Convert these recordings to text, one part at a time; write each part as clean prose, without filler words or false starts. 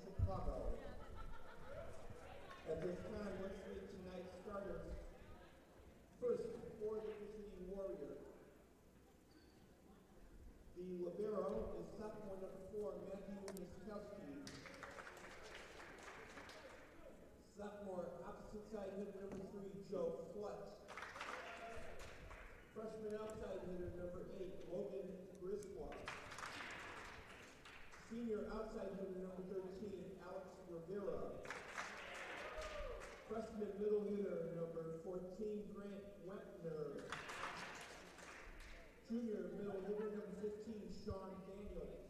Chicago. At this time, let's meet tonight's starters. First, for the visiting Warriors. The libero is sophomore number 4, Matthew Miskowski. Sophomore, opposite side hitter number 3, Joe Fletch. Freshman outside hitter number 8, Logan Griswold. Senior outside hitter number 13, Alex Rivera. Freshman middle hitter number 14, Grant Wentner. Junior middle hitter number 15, Sean Daniels.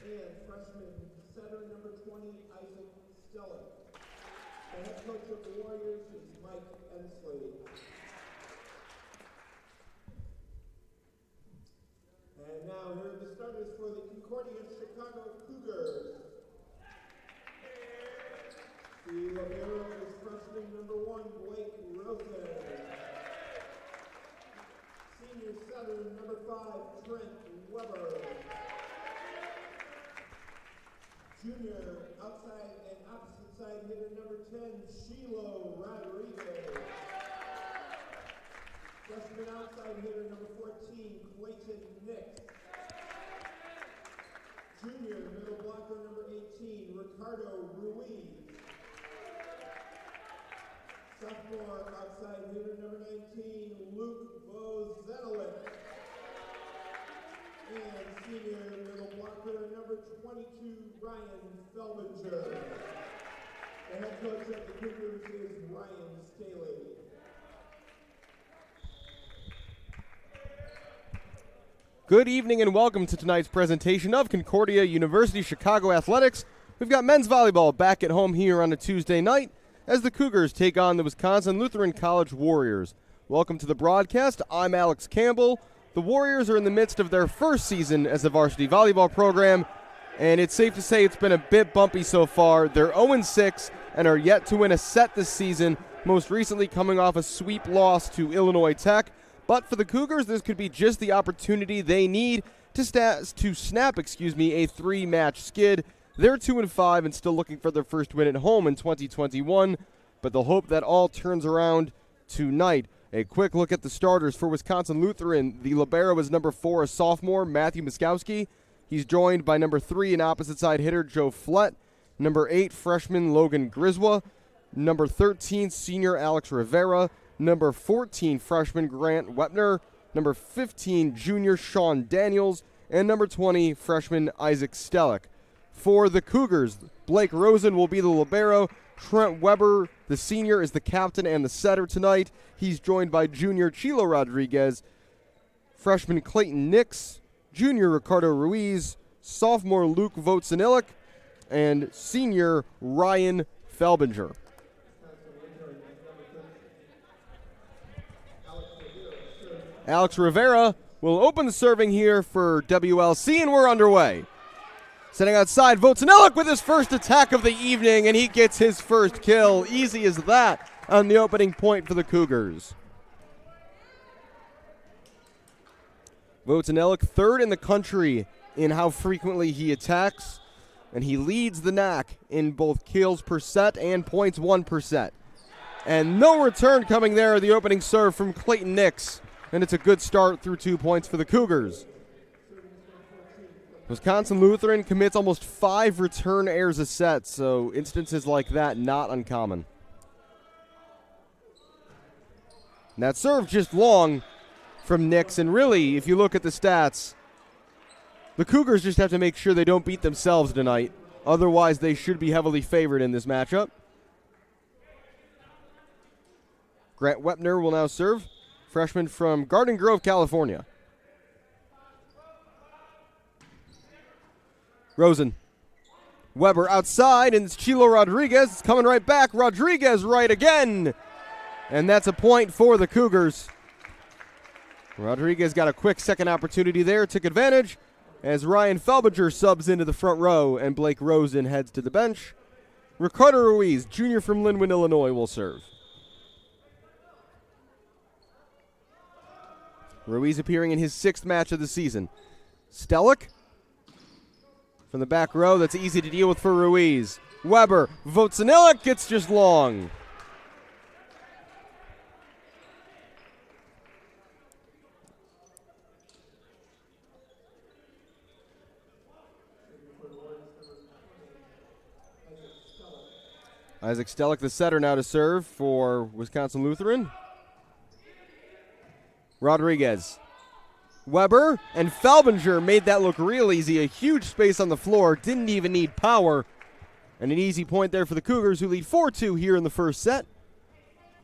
And freshman setter number 20, Isaac Stellick. The head coach of the Warriors is Mike Ensley. And now here are the starters for the Concordia Chicago Cougars. The libero is freshman number 1, Blake Rosen. Senior setter number 5, Trent Weber. Junior outside and opposite side hitter number 10, Sheila Rodriguez. Freshman outside hitter number 14, Clayton Nix. Junior middle blocker number 18, Ricardo Ruiz. Sophomore outside hitter number 19, Luke Bozenelik. And senior middle blocker number 22, Ryan Felbinger. The head coach of the Cougars is Ryan Staley. Good evening and welcome to tonight's presentation of Concordia University Chicago Athletics. We've got men's volleyball back at home here on a Tuesday night as the Cougars take on the Wisconsin Lutheran College Warriors. Welcome to the broadcast. I'm Alex Campbell. The Warriors are in the midst of their first season as a varsity volleyball program, and it's safe to say it's been a bit bumpy so far. They're 0-6 and are yet to win a set this season, most recently coming off a sweep loss to Illinois Tech. But for the Cougars, this could be just the opportunity they need to snap a 3-match skid. They're 2-5 and still looking for their first win at home in 2021, but they'll hope that all turns around tonight. A quick look at the starters for Wisconsin Lutheran. The libero is number 4, a sophomore, Matthew Miskowski. He's joined by number 3, an opposite side hitter, Joe Flett. Number 8, freshman Logan Griswold. Number 13, senior Alex Rivera. Number 14, freshman Grant Wepner. Number 15, junior Sean Daniels. And number 20, freshman Isaac Stellick. For the Cougars, Blake Rosen will be the libero. Trent Weber, the senior, is the captain and the setter tonight. He's joined by junior Chilo Rodriguez, freshman Clayton Nix, junior Ricardo Ruiz, sophomore Luke Votsanilik, and senior Ryan Felbinger. Alex Rivera will open the serving here for WLC, and we're underway. Setting outside, Votsanilik with his first attack of the evening, and he gets his first kill. Easy as that on the opening point for the Cougars. Votsanilik, third in the country in how frequently he attacks, and he leads the NAC in both kills per set and points won per set. And no return coming there, the opening serve from Clayton Nix, and it's a good start through 2 points for the Cougars. Wisconsin Lutheran commits almost 5 return errors a set, so instances like that not uncommon. And that serve just long from Nix, and really, if you look at the stats, the Cougars just have to make sure they don't beat themselves tonight. Otherwise, they should be heavily favored in this matchup. Grant Wepner will now serve, freshman from Garden Grove, California. Rosen. Weber outside, and it's Chilo Rodriguez. It's coming right back. Rodriguez right again. And that's a point for the Cougars. Rodriguez got a quick second opportunity there, took advantage, as Ryan Felbinger subs into the front row, and Blake Rosen heads to the bench. Ricardo Ruiz, junior from Linwood, Illinois, will serve. Ruiz appearing in his 6th match of the season. Stellick from the back row. That's easy to deal with for Ruiz. Weber, Vocenilic gets just long. Isaac Stellick, the setter, now to serve for Wisconsin Lutheran. Rodriguez. Weber and Felbinger made that look real easy. A huge space on the floor. Didn't even need power. And an easy point there for the Cougars, who lead 4-2 here in the first set.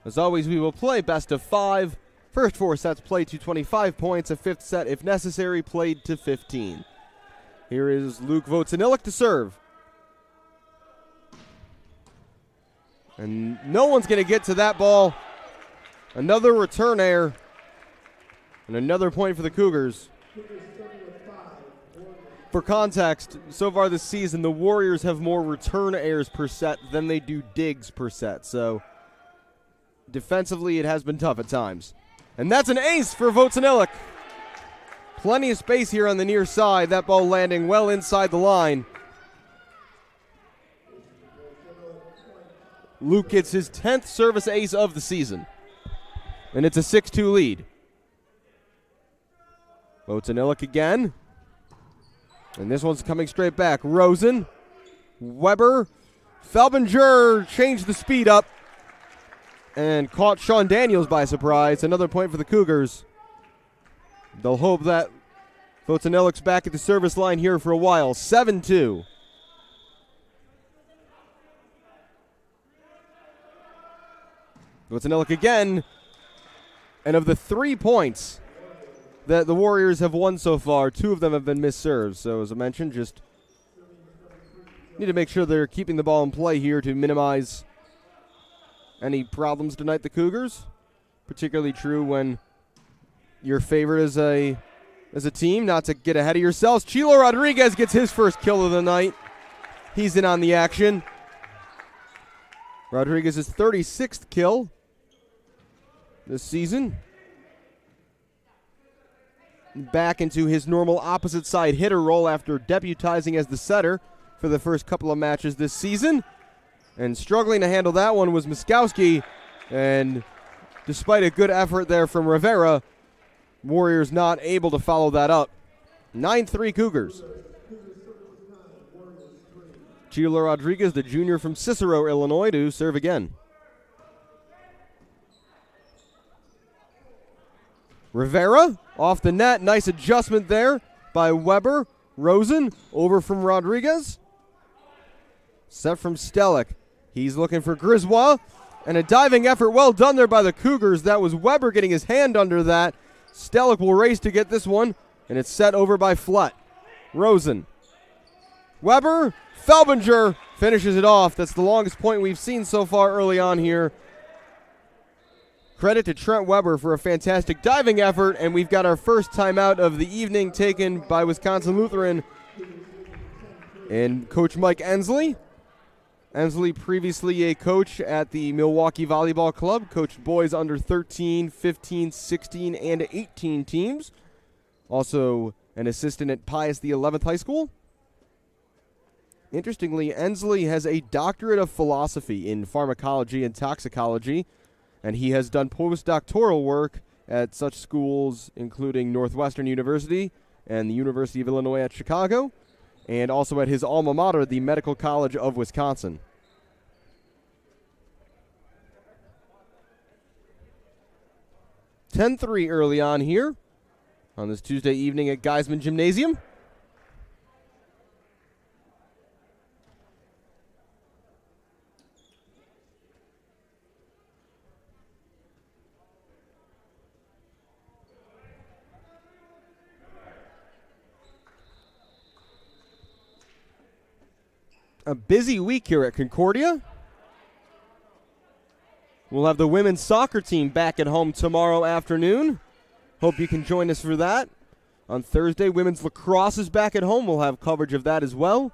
As always, we will play best of 5. First 4 sets played to 25 points. A 5th set, if necessary, played to 15. Here is Luke Vocenilic to serve. And no one's going to get to that ball. Another return error. And another point for the Cougars. For context, so far this season, the Warriors have more return errors per set than they do digs per set. So defensively, it has been tough at times. And that's an ace for Vocenilic. Plenty of space here on the near side. That ball landing well inside the line. Luke gets his 10th service ace of the season. And it's a 6-2 lead. Vocenilic again. And this one's coming straight back. Rosen, Weber, Felbinger changed the speed up and caught Sean Daniels by surprise. Another point for the Cougars. They'll hope that Vocenilic's back at the service line here for a while. 7-2. Vocenilic again. And of the 3 points that the Warriors have won so far, 2 of them have been missed serves. So as I mentioned, just need to make sure they're keeping the ball in play here to minimize any problems tonight, the Cougars. Particularly true when you're favored as a team. Not to get ahead of yourselves. Chilo Rodriguez gets his first kill of the night. He's in on the action. Rodriguez's 36th kill this season. Back into his normal opposite side hitter role after deputizing as the setter for the first couple of matches this season. And struggling to handle that one was Miskowski. And despite a good effort there from Rivera, Warriors not able to follow that up. 9-3 Cougars. Chilo Rodriguez, the junior from Cicero, Illinois, to serve again. Rivera off the net. Nice adjustment there by Weber. Rosen over from Rodriguez. Set from Stellick. He's looking for Griswold. And a diving effort well done there by the Cougars. That was Weber getting his hand under that. Stellick will race to get this one. And it's set over by Flett. Rosen. Weber. Felbinger finishes it off. That's the longest point we've seen so far early on here. Credit to Trent Weber for a fantastic diving effort, and we've got our first timeout of the evening taken by Wisconsin Lutheran and Coach Mike Ensley. Ensley, previously a coach at the Milwaukee Volleyball Club, coached boys under 13, 15, 16, and 18 teams. Also an assistant at Pius XI High School. Interestingly, Ensley has a doctorate of philosophy in pharmacology and toxicology, and he has done postdoctoral work at such schools including Northwestern University and the University of Illinois at Chicago, and also at his alma mater, the Medical College of Wisconsin. (10-3) early on here on this Tuesday evening at Geisman Gymnasium. A busy week here at Concordia. We'll have the women's soccer team back at home tomorrow afternoon. Hope you can join us for that. On Thursday, women's lacrosse is back at home. We'll have coverage of that as well.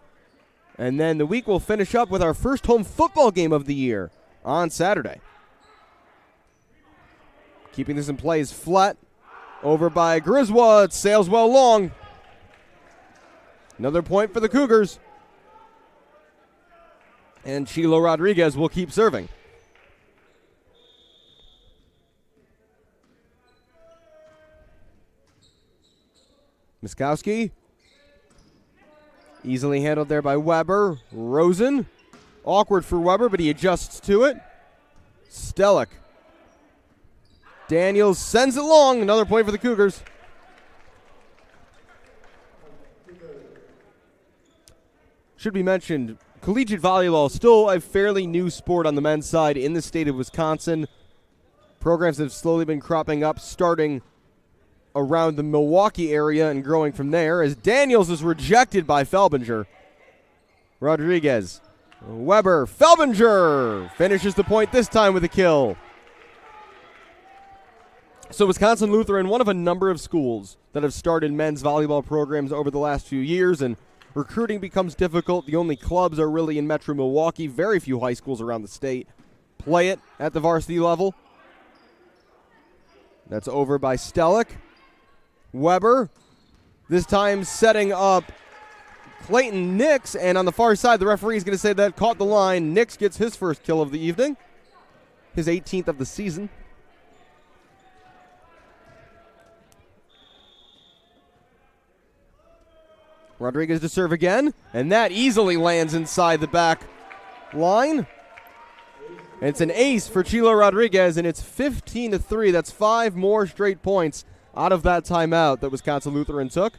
And then the week will finish up with our first home football game of the year on Saturday. Keeping this in play is Flett. Over by Griswold. Sails well long. Another point for the Cougars. And Chilo Rodriguez will keep serving. Miskowski. Easily handled there by Weber. Rosen. Awkward for Weber, but he adjusts to it. Stellick. Daniels sends it long. Another point for the Cougars. Should be mentioned, collegiate volleyball is still a fairly new sport on the men's side in the state of Wisconsin. Programs have slowly been cropping up, starting around the Milwaukee area and growing from there, as Daniels is rejected by Felbinger. Rodriguez. Weber. Felbinger finishes the point this time with a kill. So Wisconsin Lutheran, one of a number of schools that have started men's volleyball programs over the last few years, and recruiting becomes difficult. The only clubs are really in Metro Milwaukee. Very few high schools around the state play it at the varsity level. That's over by Stellick. Weber, this time setting up Clayton Nix, and on the far side, the referee is going to say that caught the line. Nix gets his first kill of the evening, his 18th of the season. Rodriguez to serve again, and that easily lands inside the back line. And it's an ace for Chilo Rodriguez, and it's 15-3. That's 5 more straight points out of that timeout that Wisconsin Lutheran took.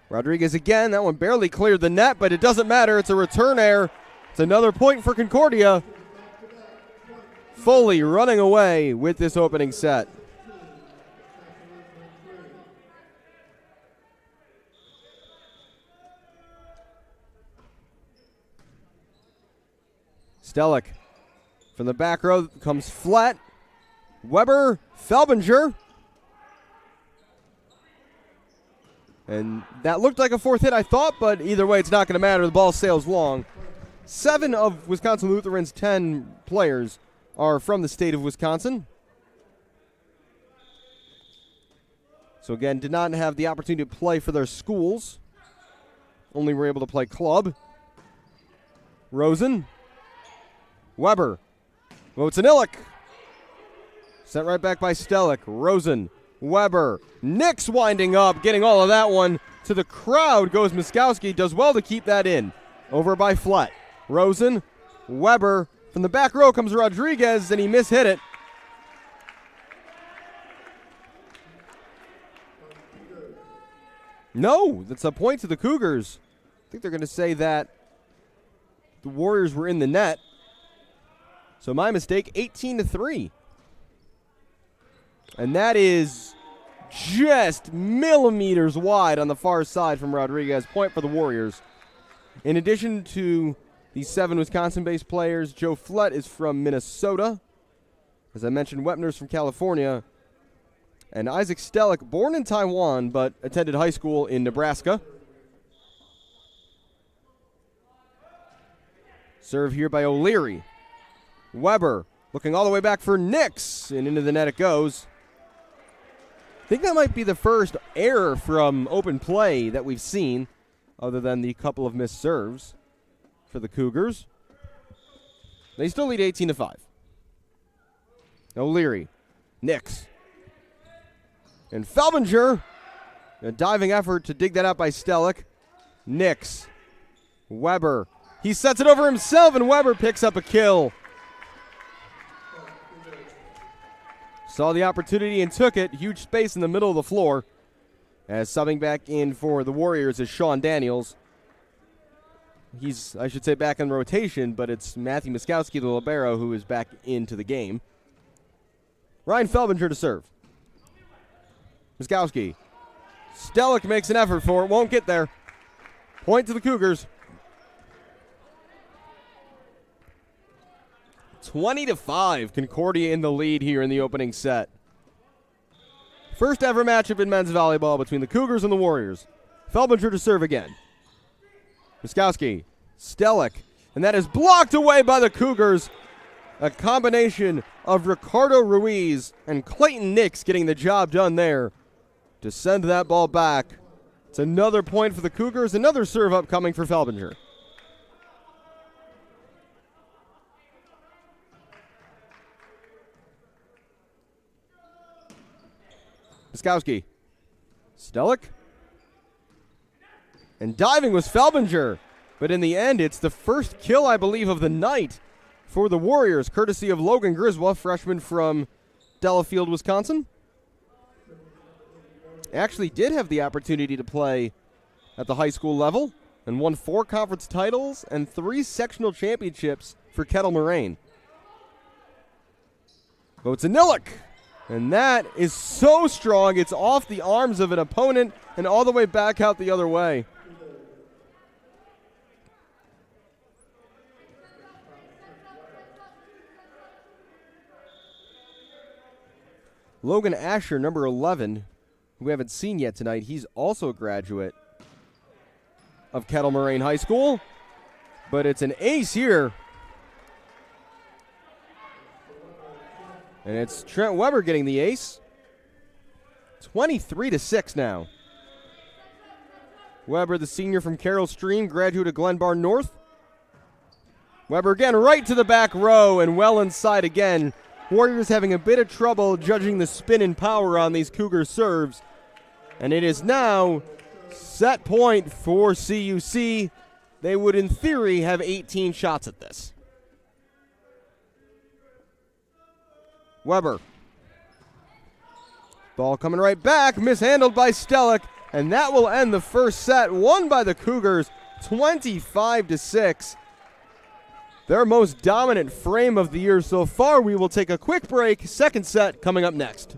Rodriguez again, that one barely cleared the net, but it doesn't matter. It's a return error. It's another point for Concordia. Fully running away with this opening set. Stellick from the back row comes flat. Weber, Felbinger. And that looked like a fourth hit, I thought, but either way, it's not going to matter. The ball sails long. 7 of Wisconsin Lutheran's 10 players are from the state of Wisconsin. So again, did not have the opportunity to play for their schools. Only were able to play club. Rosen. Weber. Votanillik. Sent right back by Stellick. Rosen. Weber. Nix winding up, getting all of that one to the crowd. Goes Miskowski. Does well to keep that in. Over by Flett. Rosen. Weber. From the back row comes Rodriguez, and he mishit it. No, that's a point to the Cougars. I think they're going to say that the Warriors were in the net. So my mistake, 18-3. And that is just millimeters wide on the far side from Rodriguez. Point for the Warriors. In addition to the 7 Wisconsin-based players, Joe Flett is from Minnesota. As I mentioned, Wepner's from California. And Isaac Stellick, born in Taiwan, but attended high school in Nebraska. Serve here by O'Leary. Weber looking all the way back for Nix, and into the net it goes. I think that might be the first error from open play that we've seen, other than the couple of missed serves for the Cougars. They still lead 18-5. O'Leary, Nix, and Felbinger. A diving effort to dig that out by Stellick. Nix, Weber. He sets it over himself, and Weber picks up a kill. Saw the opportunity and took it. Huge space in the middle of the floor. As subbing back in for the Warriors is Sean Daniels. He's, I should say, back in rotation, but it's Matthew Miskowski, the libero, who is back into the game. Ryan Felbinger to serve. Miskowski. Stellick makes an effort for it. Won't get there. Point to the Cougars. 20-5, Concordia in the lead here in the opening set. First ever matchup in men's volleyball between the Cougars and the Warriors. Felbinger to serve again. Miskowski, Stellick, and that is blocked away by the Cougars. A combination of Ricardo Ruiz and Clayton Nix getting the job done there to send that ball back It's another point for the Cougars. Another serve upcoming for Felbinger. Piskowski. Stellick. And diving was Felbinger. But in the end, it's the first kill, I believe, of the night for the Warriors, courtesy of Logan Griswold, freshman from Delafield, Wisconsin. Actually did have the opportunity to play at the high school level and won 4 conference titles and 3 sectional championships for Kettle Moraine. Votaniluk. And that is so strong, it's off the arms of an opponent and all the way back out the other way. Logan Asher, number 11, who we haven't seen yet tonight, he's also a graduate of Kettle Moraine High School. But it's an ace here. And it's Trent Weber getting the ace. 23-6 now. Weber, the senior from Carroll Stream, graduate of Glenbar North. Weber again right to the back row and well inside again. Warriors having a bit of trouble judging the spin and power on these Cougar serves. And it is now set point for CUC. They would, in theory, have 18 shots at this. Weber. Ball coming right back, mishandled by Stellick, and that will end the first set, won by the Cougars, 25-6. Their most dominant frame of the year so far. We will take a quick break. Second set coming up next.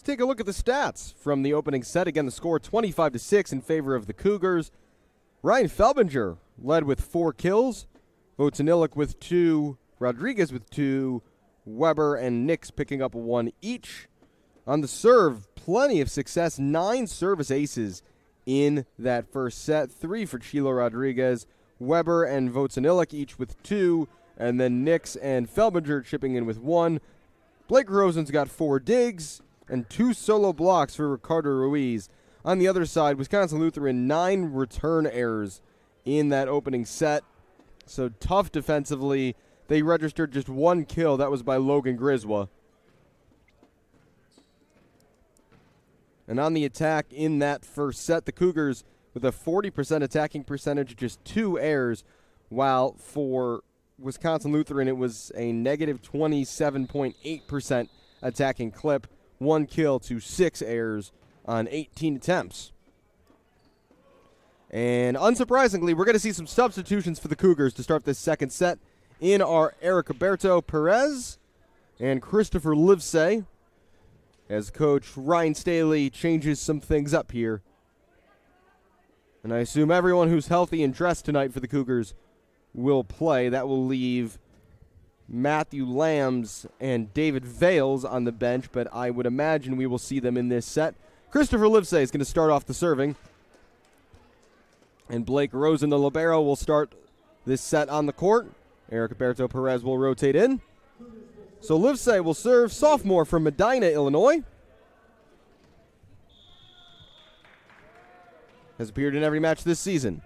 Take a look at the stats from the opening set. Again, the score 25-6 in favor of the Cougars. Ryan Felbinger led with 4 kills. Votaniluk with 2. Rodriguez with 2. Weber and Nix picking up 1 each. On the serve, plenty of success. 9 service aces in that first set. 3 for Chilo Rodriguez. Weber and Votaniluk each with 2. And then Nix and Felbinger chipping in with 1. Blake Rosen's got 4 digs and 2 solo blocks for Ricardo Ruiz. On the other side, Wisconsin Lutheran, 9 return errors in that opening set. So tough defensively. They registered just 1 kill. That was by Logan Griswold. And on the attack in that first set, the Cougars with a 40% attacking percentage, just 2 errors, while for Wisconsin Lutheran it was a negative 27.8% attacking clip. 1 kill to 6 errors on 18 attempts. And unsurprisingly, we're going to see some substitutions for the Cougars to start this second set in our Eric Roberto Perez and Christopher Livesay, as Coach Ryan Staley changes some things up here. And I assume everyone who's healthy and dressed tonight for the Cougars will play. That will leave Matthew Lambs and David Vales on the bench, but I would imagine we will see them in this set. Christopher Livesay is going to start off the serving. And Blake Rosen, the libero, will start this set on the court. Eric Roberto Perez will rotate in. So Livesay will serve, sophomore from Medina, Illinois. Has appeared in every match this season.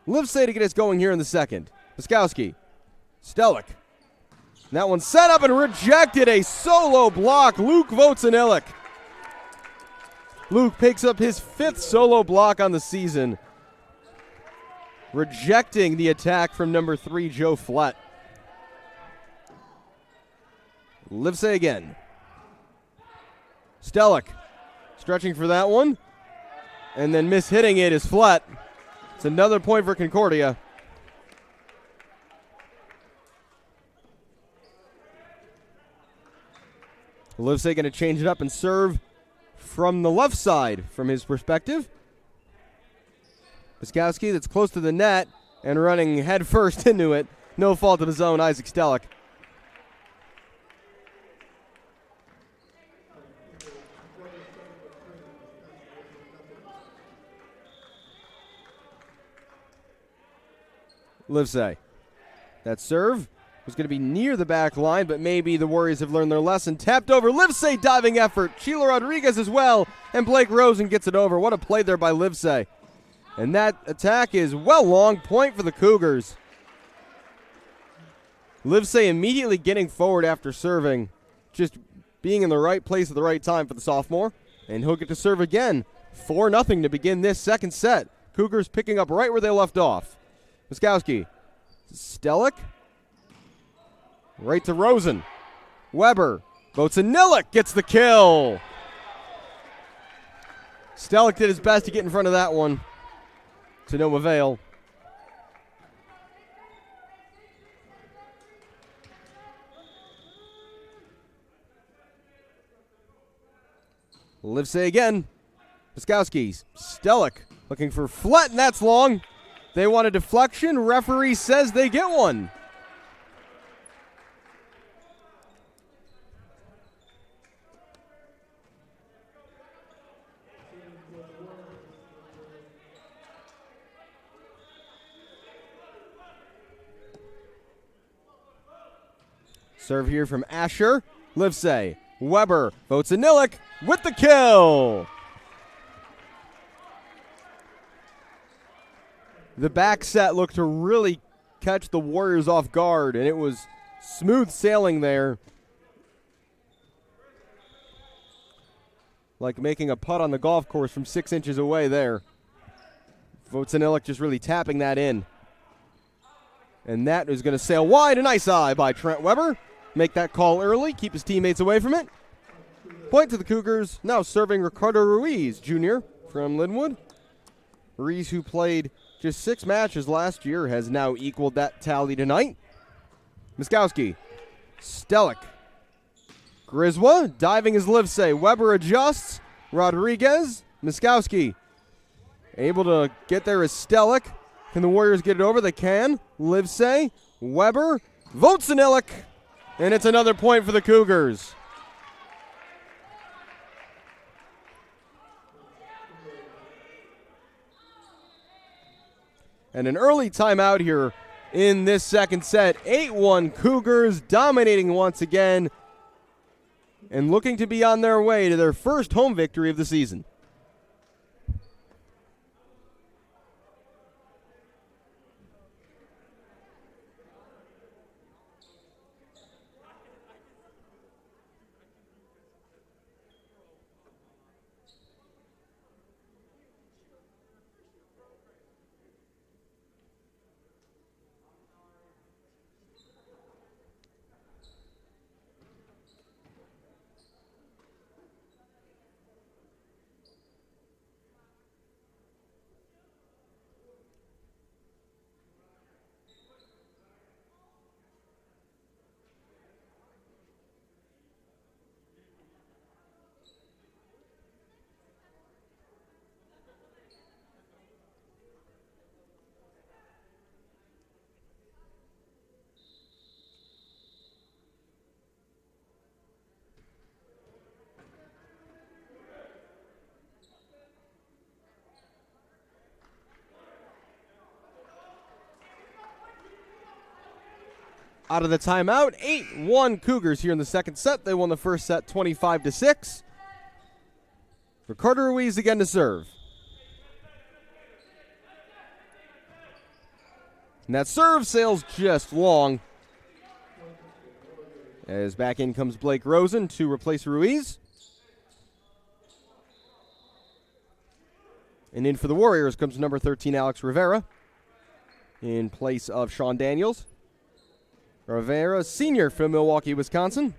Livesay to get us going here in the second. Piskowski. Stellick. That one set up and rejected. A solo block. Luke Votanillik. Luke picks up his 5th solo block on the season, rejecting the attack from number 3, Joe Flett. Livesay again. Stellick stretching for that one, and then mishitting it is Flett. It's another point for Concordia. Livesay going to change it up and serve from the left side from his perspective. Piskowski, that's close to the net and running head first into it. No fault of his own, Isaac Stellick. Livesay. That serve was going to be near the back line, but maybe the Warriors have learned their lesson. Tapped over. Livesay diving effort. Sheila Rodriguez as well. And Blake Rosen gets it over. What a play there by Livesay. And that attack is well long. Point for the Cougars. Livesay immediately getting forward after serving. Just being in the right place at the right time for the sophomore. And he'll get to serve again. 4-0 to begin this second set. Cougars picking up right where they left off. Piskowski. Stellick. Right to Rosen. Weber. Votanillik gets the kill. Stellick did his best to get in front of that one. To no avail. Livesay again. Piskowski. Stellick looking for Flett, and that's long. They want a deflection. Referee says they get one. Serve here from Asher. Livesay. Weber. Votanillik with the kill. The back set looked to really catch the Warriors off guard, and it was smooth sailing there. Like making a putt on the golf course from 6 inches away there. Votanillik just really tapping that in. And that is going to sail wide. A nice eye by Trent Weber. Make that call early, keep his teammates away from it. Point to the Cougars, now serving Ricardo Ruiz, Jr. from Linwood. Ruiz, who played just 6 matches last year, has now equaled that tally tonight. Piskowski. Stellick. Griswa diving as Livesay. Weber adjusts. Rodriguez. Piskowski. Able to get there as Stellick. Can the Warriors get it over? They can. Livesay. Weber. Votanillik. And it's another point for the Cougars. And an early timeout here in this second set. 8-1 Cougars dominating once again and looking to be on their way to their first home victory of the season. out of the timeout. 8-1 Cougars here in the second set. They won the first set 25-6. Ricardo Ruiz again to serve. And that serve sails just long. As back in comes Blake Rosen to replace Ruiz. And in for the Warriors comes number 13, Alex Rivera, in place of Sean Daniels. Rivera, senior from Milwaukee, Wisconsin.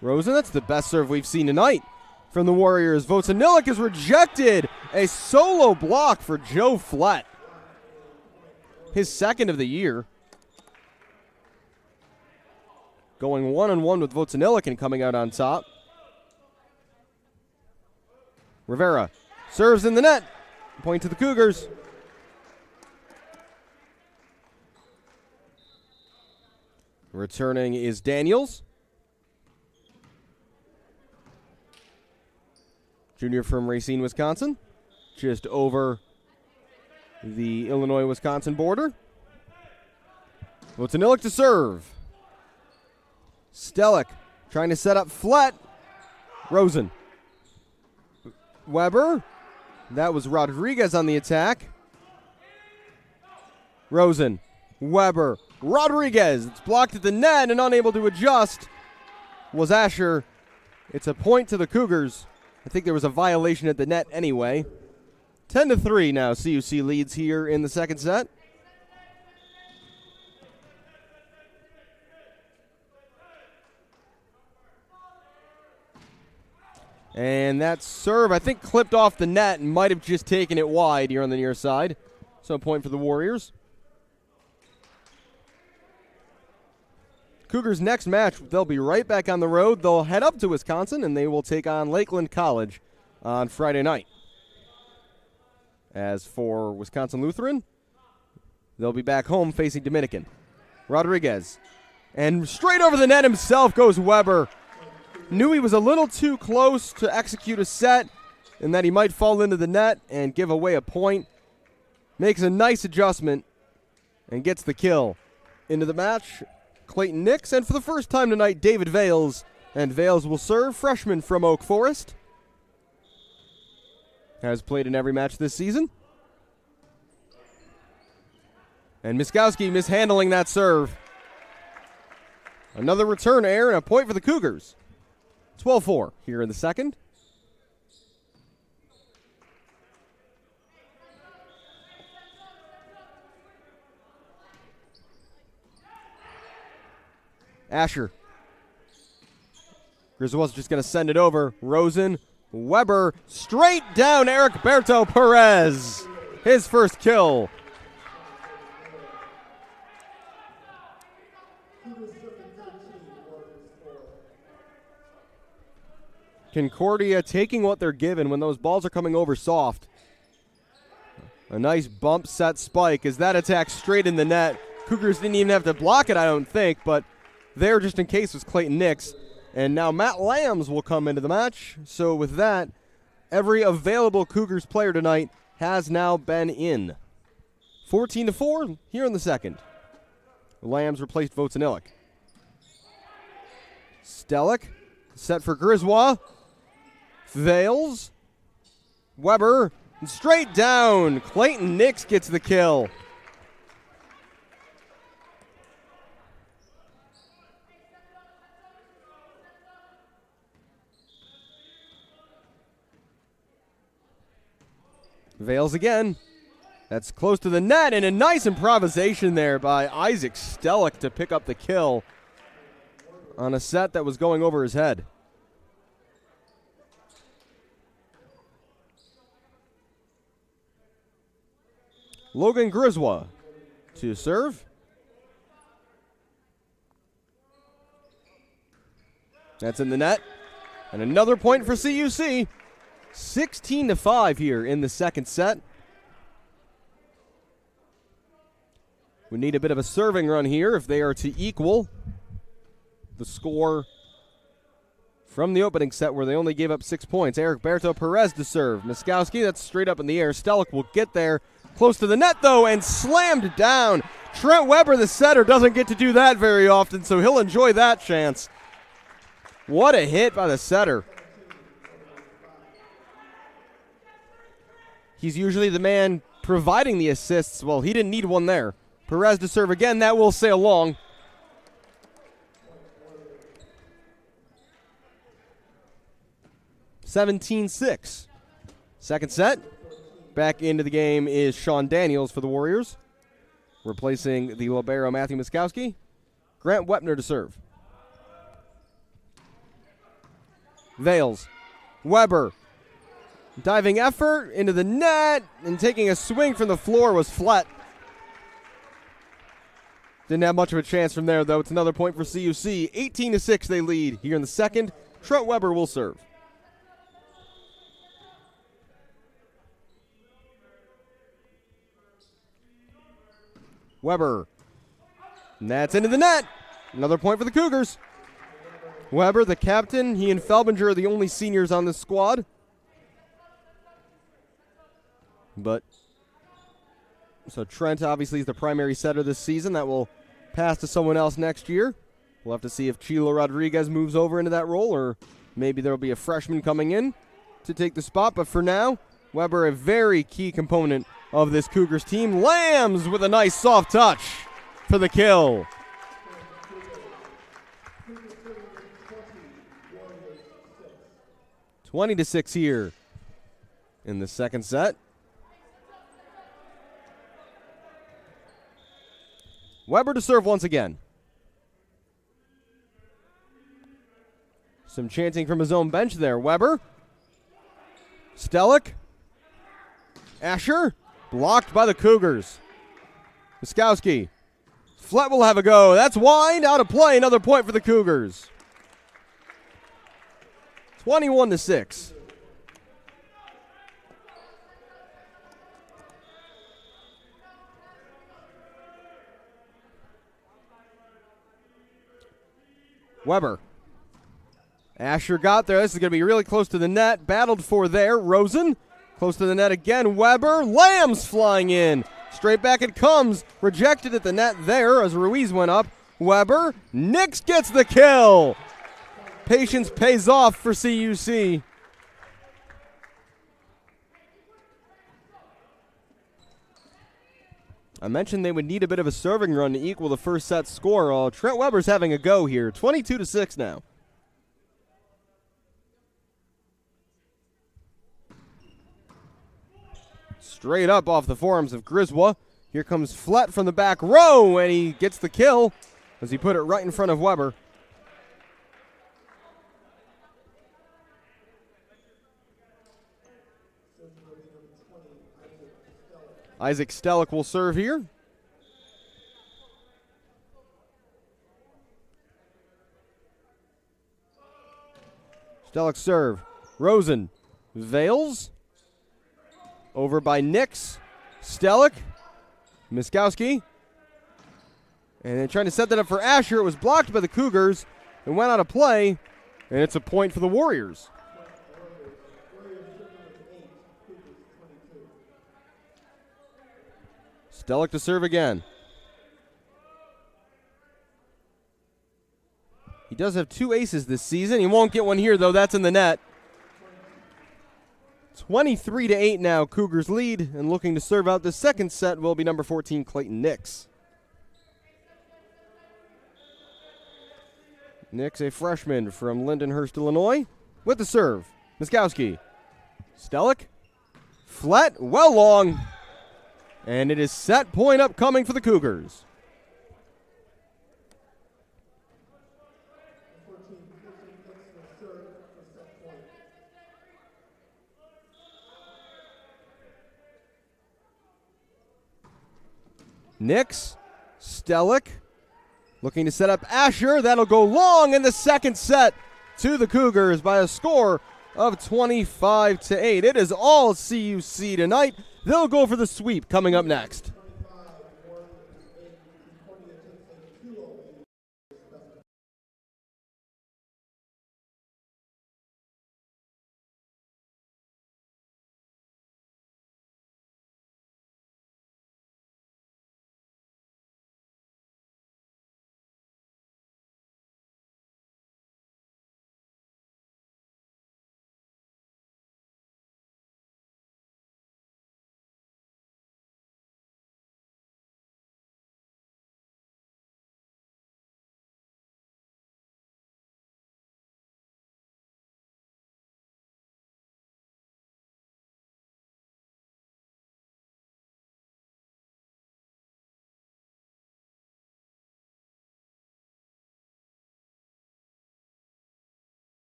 Rosen, that's the best serve we've seen tonight from the Warriors. Votanilic is rejected. A solo block for Joe Flett. His second of the year. Going one-on-one with Votanilic and coming out on top. Rivera serves in the net. Point to the Cougars. Returning is Daniels. Junior from Racine, Wisconsin. Just over the Illinois-Wisconsin border. Votanilic to serve. Stellick trying to set up Flett. Rosen. Weber. That was Rodriguez on the attack. Rosen. Weber. Rodriguez. It's blocked at the net and unable to adjust was Asher. It's a point to the Cougars. I think there was a violation at the net anyway. 10-3 now. CUC leads here in the second set. And that serve, I think, clipped off the net and might have just taken it wide here on the near side. So a point for the Warriors. Cougars' next match, they'll be right back on the road. They'll head up to Wisconsin, and they will take on Lakeland College on Friday night. As for Wisconsin Lutheran, they'll be back home facing Dominican. Rodriguez. And straight over the net himself goes Weber. Knew he was a little too close to execute a set and that he might fall into the net and give away a point. Makes a nice adjustment and gets the kill. Into the match, Clayton Nix, and for the first time tonight, David Vales. And Vales will serve, freshman from Oak Forest. Has played in every match this season. And Miskowski mishandling that serve. Another return error and a point for the Cougars. 12-4 here in the second. Asher. Griswold's just going to send it over. Rosen, Weber, straight down Eric Berto Perez. His first kill. Concordia taking what they're given when those balls are coming over soft. A nice bump set spike as that attack straight in the net. Cougars didn't even have to block it, I don't think, but there just in case was Clayton Nix. And now Matt Lambs will come into the match. So with that, every available Cougars player tonight has now been in. 14-4 here in the second. Lambs replaced Votanilic. Stellick set for Griswold. Vales. Weber. And straight down. Clayton Nix gets the kill. Vales again. That's close to the net, and a nice improvisation there by Isaac Stellick to pick up the kill on a set that was going over his head. Logan Griswold to serve. That's in the net. And another point for CUC. 16-5 here in the second set. We need a bit of a serving run here if they are to equal the score from the opening set where they only gave up 6 points. Eric Berto Perez to serve. Miskowski, that's straight up in the air. Stellick will get there, Close to the net, though, and slammed down. Trent Weber, the setter, doesn't get to do that very often, so he'll enjoy that chance. What a hit by the setter. He's usually the man providing the assists. Well, he didn't need one there. Perez to serve again. That will sail long. (17-6). Second set. Back into the game is Sean Daniels for the Warriors, replacing the libero Matthew Miskowski. Grant Wepner to serve. Vales. Weber. Diving effort into the net, and taking a swing from the floor was Flett. Didn't have much of a chance from there, though. It's another point for CUC. 18-6 they lead here in the second. Trent Weber will serve. Weber. And that's into the net. Another point for the Cougars. Weber, the captain, he and Felbinger are the only seniors on this squad. But so Trent obviously is the primary setter this season. That will pass to someone else next year. We'll have to see if Chilo Rodriguez moves over into that role, or maybe there will be a freshman coming in to take the spot. But for now, Weber, a very key component of this Cougars team. Lambs with a nice soft touch for the kill. 20-6 here in the second set. Weber to serve once again. Some chanting from his own bench there. Weber. Stellick. Asher. Blocked by the Cougars. Miskowski. Flett will have a go. That's wide. Out of play. Another point for the Cougars. 21-6. Weber. Asher got there. This is going to be really close to the net. Battled for there. Rosen. Close to the net again. Weber. Lambs flying in. Straight back it comes. Rejected at the net there as Ruiz went up. Weber. Nix gets the kill. Patience pays off for CUC. I mentioned they would need a bit of a serving run to equal the first set score. Trent Weber's having a go here. 22-6 now. Straight up off the forearms of Griswold. Here comes Flett from the back row, and he gets the kill as he put it right in front of Weber. Isaac Stellick will serve here. Stellick serve. Rosen. Vales. Over by Nix. Stellick. Miskowski. And then trying to set that up for Asher. It was blocked by the Cougars. It went out of play. And it's a point for the Warriors. Stellick to serve again. He does have 2 aces this season. He won't get one here, though. That's in the net. 23-8 now. Cougars lead, and looking to serve out the second set will be number 14, Clayton Nix. Nix, a freshman from Lindenhurst, Illinois, with the serve. Miskowski. Stellick. Flett, well long. And it is set point upcoming for the Cougars. Nix, Stellick, looking to set up Asher. That'll go long in the second set to the Cougars by a score of 25-8. It is all CUC tonight. They'll go for the sweep coming up next.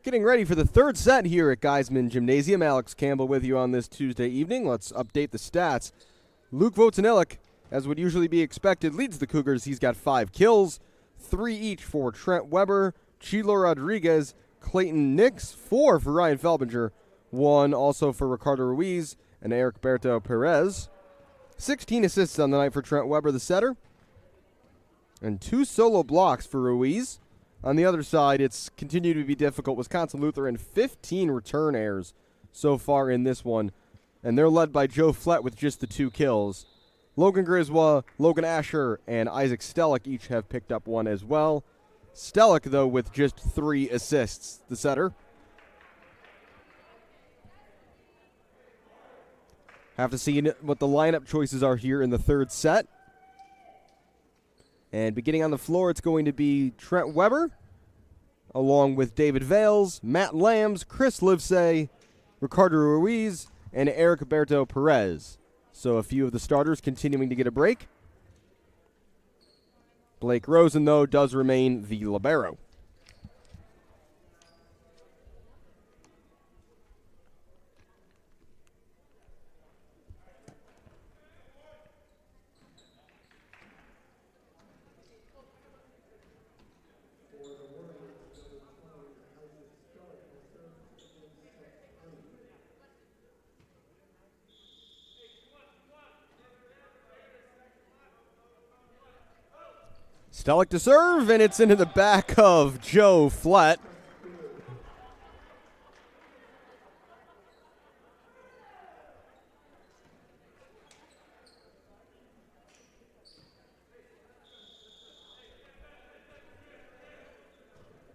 Getting ready for the third set here at Geisman Gymnasium. Alex Campbell with you on this Tuesday evening. Let's update the stats. Luke Votanillik, as would usually be expected, leads the Cougars. He's got 5 kills, 3 each for Trent Weber, Chilo Rodriguez, Clayton Nix, 4 for Ryan Felbinger, 1 also for Ricardo Ruiz and Eric Berto Perez. 16 assists on the night for Trent Weber, the setter, and 2 solo blocks for Ruiz. On the other side, it's continued to be difficult. Wisconsin Lutheran, 15 return errors so far in this one, and they're led by Joe Flett with just the 2 kills. Logan Griswa, Logan Asher, and Isaac Stellick each have picked up 1 as well. Stellick, though, with just 3 assists, the setter. Have to see what the lineup choices are here in the third set. And beginning on the floor, it's going to be Trent Weber, along with David Vales, Matt Lambs, Chris Livesay, Ricardo Ruiz, and Eric Berto Perez. So a few of the starters continuing to get a break. Blake Rosen, though, does remain the libero. Stellick to serve, and it's into the back of Joe Flett.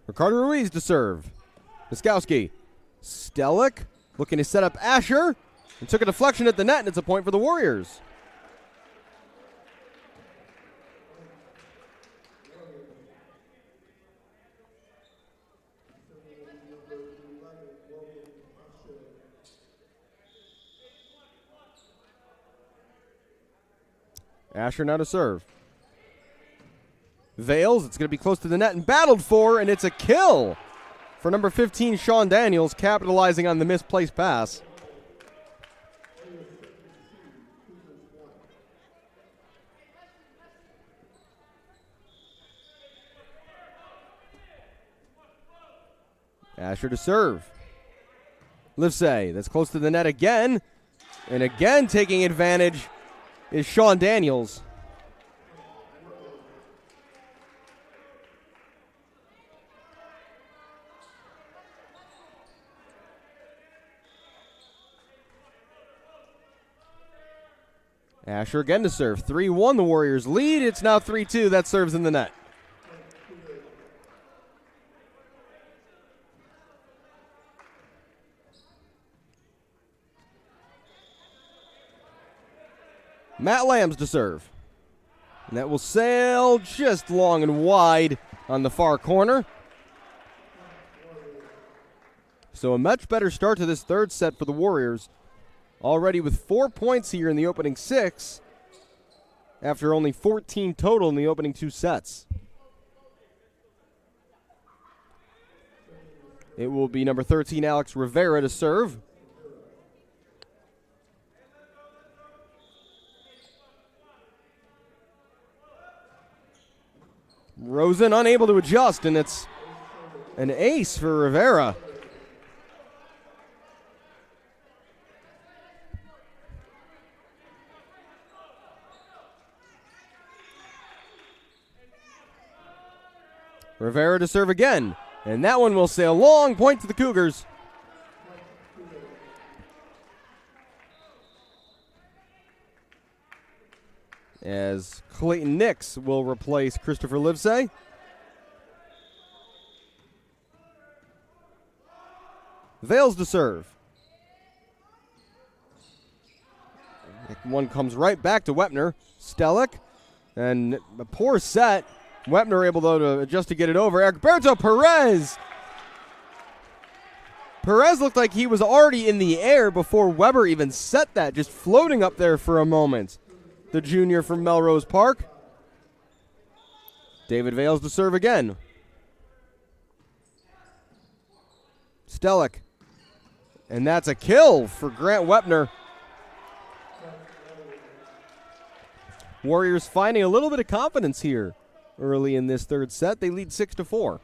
Ricardo Ruiz to serve. Miskowski. Stellick looking to set up Asher, and took a deflection at the net, and it's a point for the Warriors. Asher now to serve. Vales, it's going to be close to the net and battled for, and it's a kill for number 15, Sean Daniels, capitalizing on the misplaced pass. Asher to serve. Livesay, that's close to the net again, and again taking advantage is Sean Daniels. Asher again to serve. 3-1 the Warriors lead. It's now 3-2. That serves in the net. Matt Lambs to serve. And that will sail just long and wide on the far corner. So a much better start to this third set for the Warriors. Already with 4 points here in the opening 6 after only 14 total in the opening 2 sets. It will be number 13, Alex Rivera, to serve. Rosen unable to adjust, and it's an ace for Rivera. Rivera to serve again, and that one will sail long, point to the Cougars. As Clayton Nix will replace Christopher Livesay. Vales to serve. One comes right back to Wepner. Stellick, and a poor set. Wepner able, though, to adjust to get it over. Egberto Perez. Perez looked like he was already in the air before Weber even set that, just floating up there for a moment. The junior from Melrose Park. David Vales to serve again. Stellick. And that's a kill for Grant Wepner. Warriors finding a little bit of confidence here early in this third set. They lead 6-4.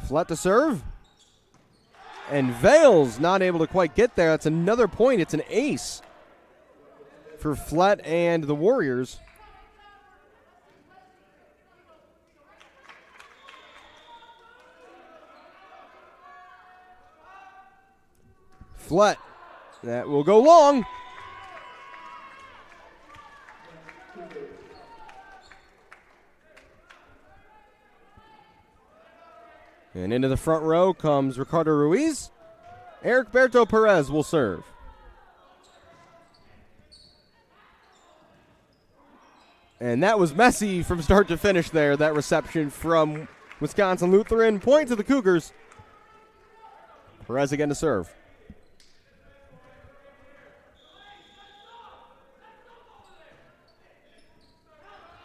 Flett to serve. And Vales not able to quite get there. That's another point. It's an ace for Flett and the Warriors. Flett. That will go long. And into the front row comes Ricardo Ruiz. Eric Berto Perez will serve. And that was messy from start to finish there, that reception from Wisconsin Lutheran. Point to the Cougars. Perez again to serve.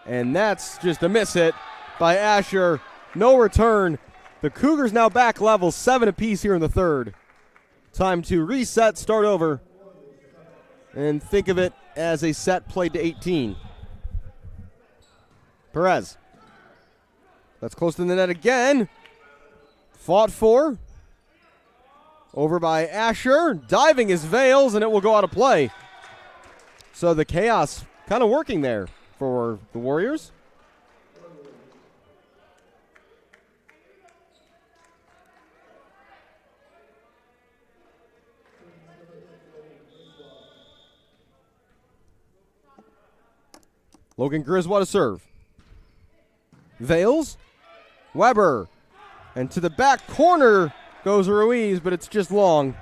And that's just a miss hit by Asher. No return. The Cougars now back level, 7 apiece here in the third. Time to reset, start over, and think of it as a set played to 18. Perez. That's close to the net again. Fought for. Over by Asher. Diving is Vales, and it will go out of play. So the chaos kind of working there for the Warriors. Logan Griswold to serve. Vales. Weber. And to the back corner goes Ruiz, but it's just long.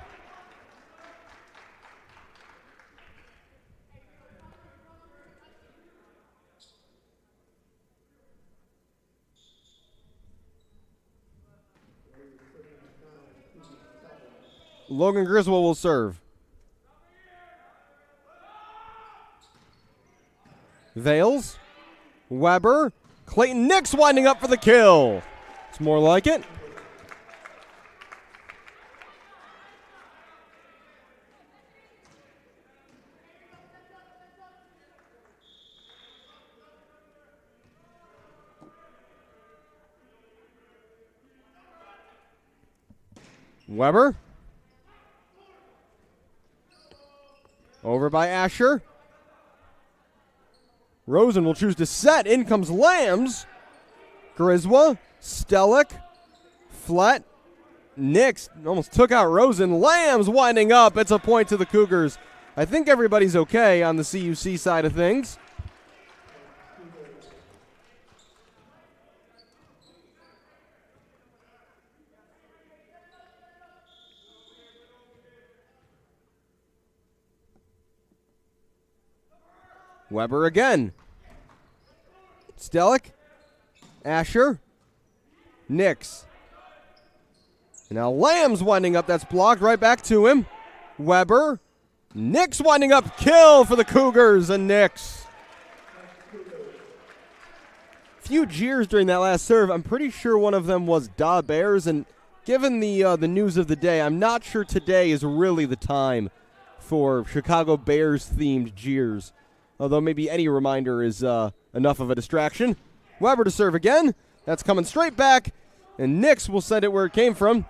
Logan Griswold will serve. Vales. Weber. Clayton Nix winding up for the kill. It's more like it. Weber. Over by Asher. Rosen will choose to set. In comes Lambs. Griswold. Stellick. Flett. Nix almost took out Rosen. Lambs winding up. It's a point to the Cougars. I think everybody's okay on the CUC side of things. Weber again. Stellick. Asher. Nix. Now Lamb's winding up. That's blocked. Right back to him. Weber. Nix winding up. Kill for the Cougars and Nix. Few jeers during that last serve. I'm pretty sure one of them was Da Bears. And given the news of the day, I'm not sure today is really the time for Chicago Bears-themed jeers. Although maybe any reminder is enough of a distraction. Weber to serve again. That's coming straight back. And Nix will send it where it came from.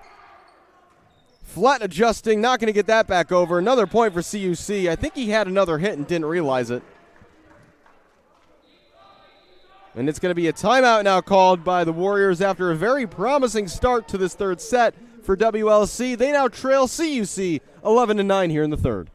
Flett adjusting. Not going to get that back over. Another point for CUC. I think he had another hit and didn't realize it. And it's going to be a timeout now called by the Warriors after a very promising start to this third set for WLC. They now trail CUC 11-9 here in the third.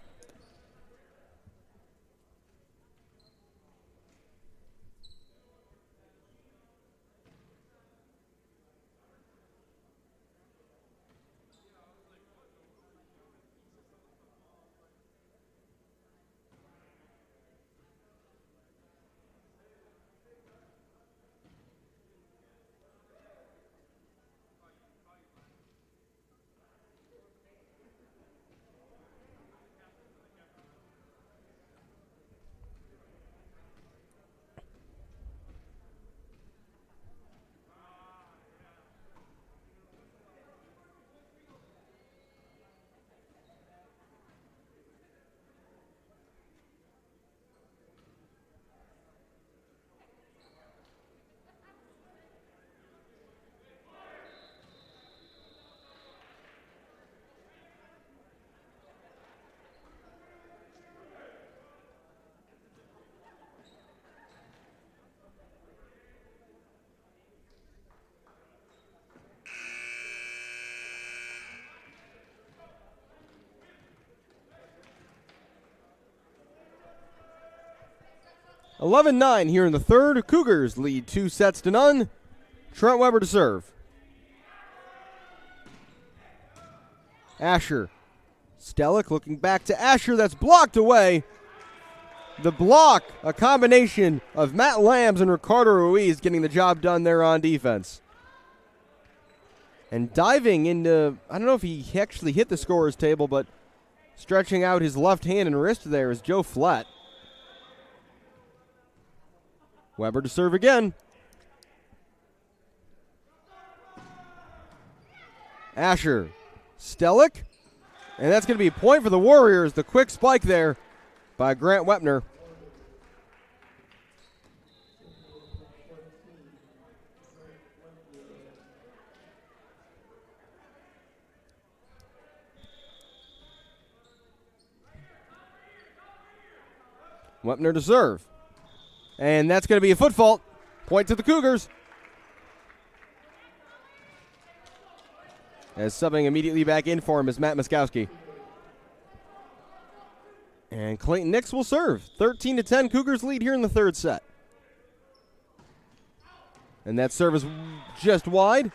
11-9 here in the third. Cougars lead 2-0. Trent Weber to serve. Asher. Stellick looking back to Asher. That's blocked away. The block, a combination of Matt Lambs and Ricardo Ruiz getting the job done there on defense. And diving into, I don't know if he actually hit the scorer's table, but stretching out his left hand and wrist there is Joe Flatt. Weber to serve again. Asher. Stellick. And that's going to be a point for the Warriors. The quick spike there by Grant Wepner. Wepner to serve. And that's going to be a foot fault. Point to the Cougars. As subbing immediately back in for him is Matt Muskowski. And Clayton Nix will serve. 13-10, Cougars lead here in the third set. And that serve is just wide.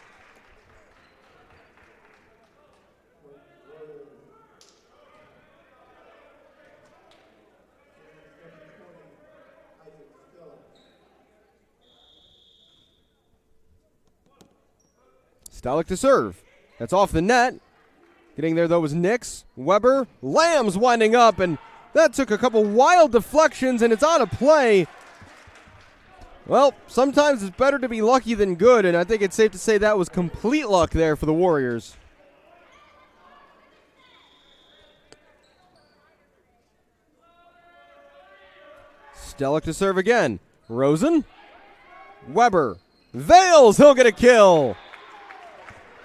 Stellick to serve. That's off the net. Getting there, though, was Nix. Weber. Lambs winding up, and that took a couple wild deflections, and it's out of play. Well, sometimes it's better to be lucky than good, and I think it's safe to say that was complete luck there for the Warriors. Stellick to serve again. Rosen. Weber. Vales, he'll get a kill.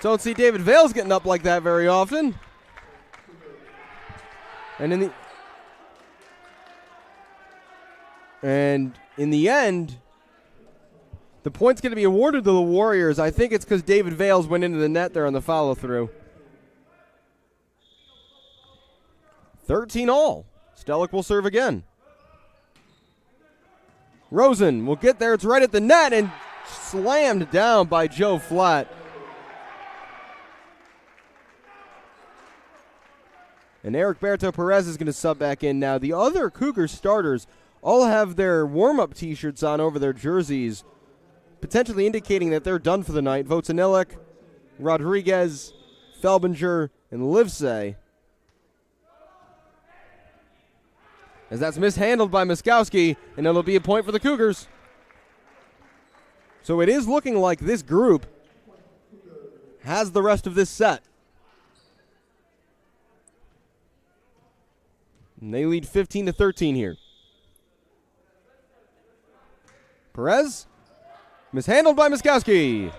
Don't see David Vales getting up like that very often. And in the end, the point's going to be awarded to the Warriors. I think it's because David Vales went into the net there on the follow-through. 13-all. Stellick will serve again. Rosen will get there. It's right at the net and slammed down by Joe Flatt. And Eric Berto Perez is going to sub back in now. The other Cougar starters all have their warm-up T-shirts on over their jerseys, potentially indicating that they're done for the night. Votanilek, Rodriguez, Felbinger, and Livesey. As that's mishandled by Muskowski, and it'll be a point for the Cougars. So it is looking like this group has the rest of this set. And they lead 15-13 here. Perez, mishandled by Muskowski.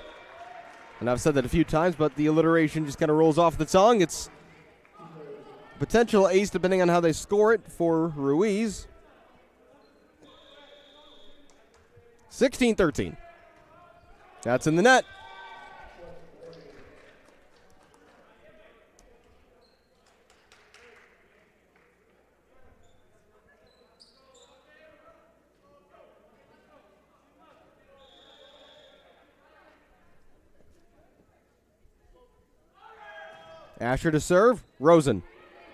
And I've said that a few times, but the alliteration just kind of rolls off the tongue. It's potential ace depending on how they score it for Ruiz. 16-13. That's in the net. Asher to serve. Rosen.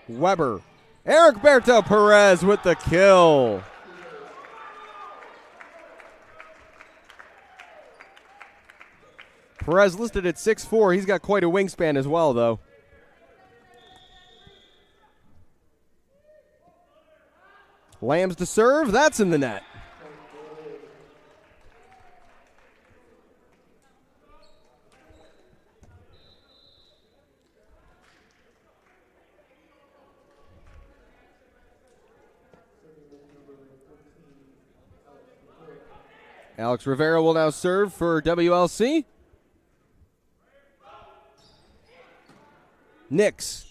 Weber. Eric Berto Perez with the kill. Perez listed at 6'4". He's got quite a wingspan as well, though. Lambs to serve. That's in the net. Alex Rivera will now serve for WLC. Nix.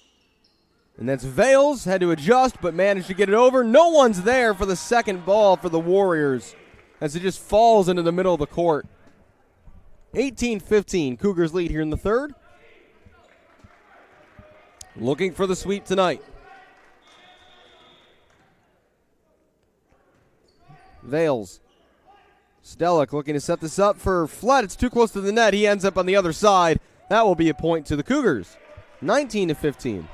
And that's Vales. Had to adjust, but managed to get it over. No one's there for the second ball for the Warriors as it just falls into the middle of the court. 18-15. Cougars lead here in the third. Looking for the sweep tonight. Vales. Stellick looking to set this up for Flett. It's too close to the net. He ends up on the other side. That will be a point to the Cougars. 19-15.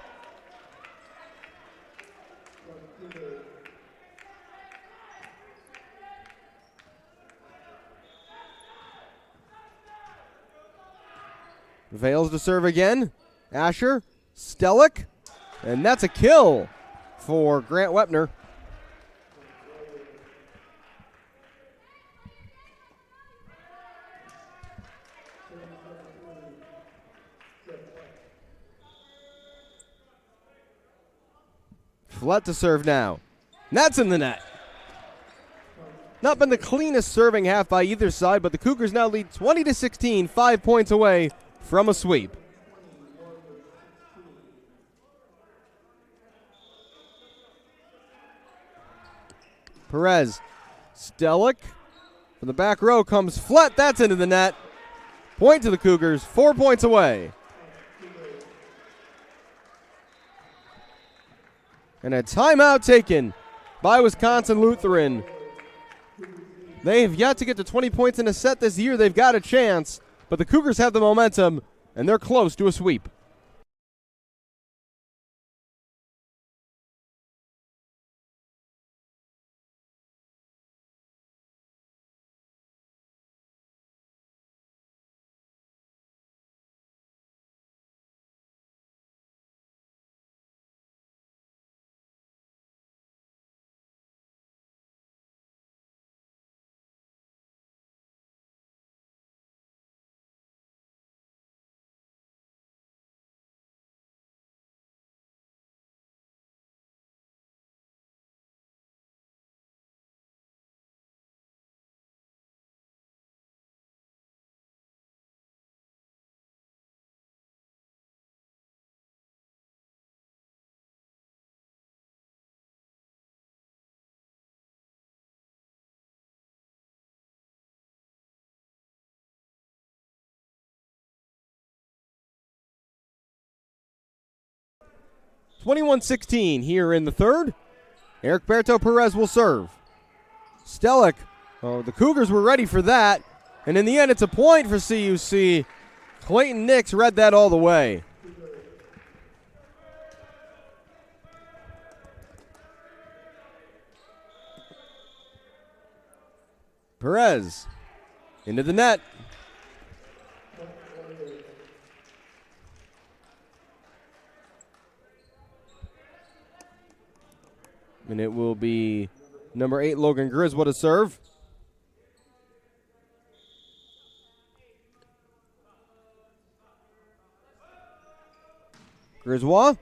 Vales to serve again. Asher, Stellick, and that's a kill for Grant Wepner. Flett to serve now. And that's in the net. Not been the cleanest serving half by either side, but the Cougars now lead 20-16, 5 points away from a sweep. Perez. Stellick. From the back row comes Flett. That's into the net. Point to the Cougars. 4 points away. And a timeout taken by Wisconsin Lutheran. They have yet to get to 20 points in a set this year. They've got a chance, but the Cougars have the momentum, and they're close to a sweep. (21-16) here in the third. Eric Berto Perez will serve. Stellick. Oh, the Cougars were ready for that. And in the end, it's a point for CUC. Clayton Nix read that all the way. Perez into the net. And it will be number 8, Logan Griswold to serve. Griswold.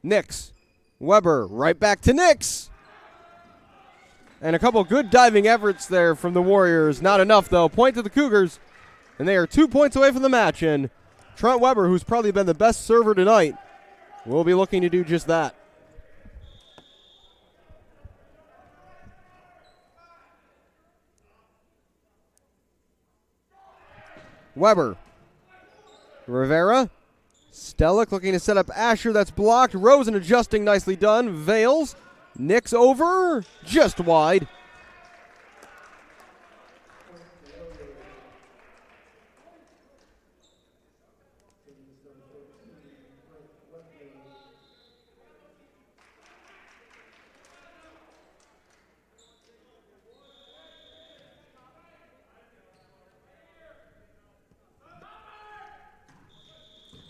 Nix. Weber right back to Nix. And a couple good diving efforts there from the Warriors. Not enough, though. Point to the Cougars. And they are 2 points away from the match. And Trent Weber, who's probably been the best server tonight, will be looking to do just that. Weber. Rivera. Stellick looking to set up Asher. That's blocked. Rosen adjusting. Nicely done. Vales. Nix over. Just wide.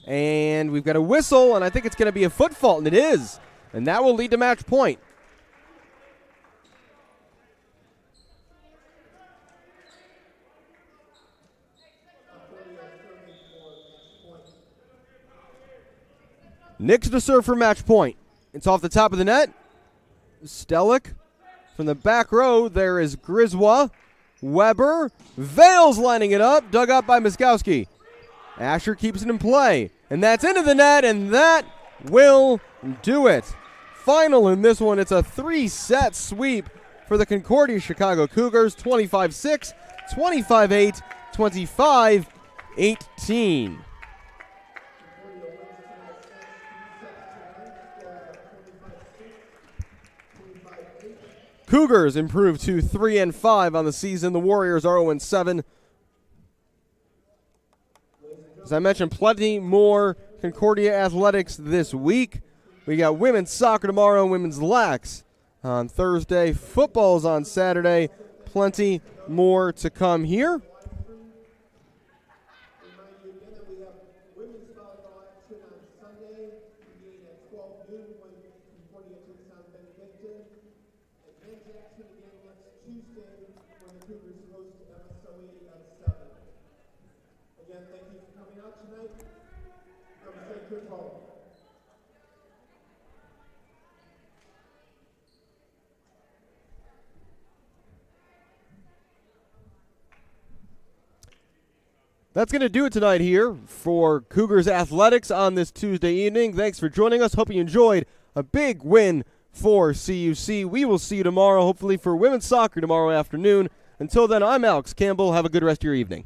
And we've got a whistle, and I think it's going to be a foot fault, and it is. And that will lead to match point. Nix to serve for match point. It's off the top of the net. Stellick from the back row. There is Griswold. Weber. Vales lining it up. Dug up by Miskowski. Asher keeps it in play. And that's into the net, and that will do it. Final in this one. It's a 3-set sweep for the Concordia Chicago Cougars. 25-6, 25-8, 25-18. Cougars improve to 3-5 on the season. The Warriors are 0-7. As I mentioned, plenty more Concordia athletics this week. We got women's soccer tomorrow, women's lax on Thursday. Football's on Saturday. Plenty more to come here. That's going to do it tonight here for Cougars Athletics on this Tuesday evening. Thanks for joining us. Hope you enjoyed a big win for CUC. We will see you tomorrow, hopefully for women's soccer tomorrow afternoon. Until then, I'm Alex Campbell. Have a good rest of your evening.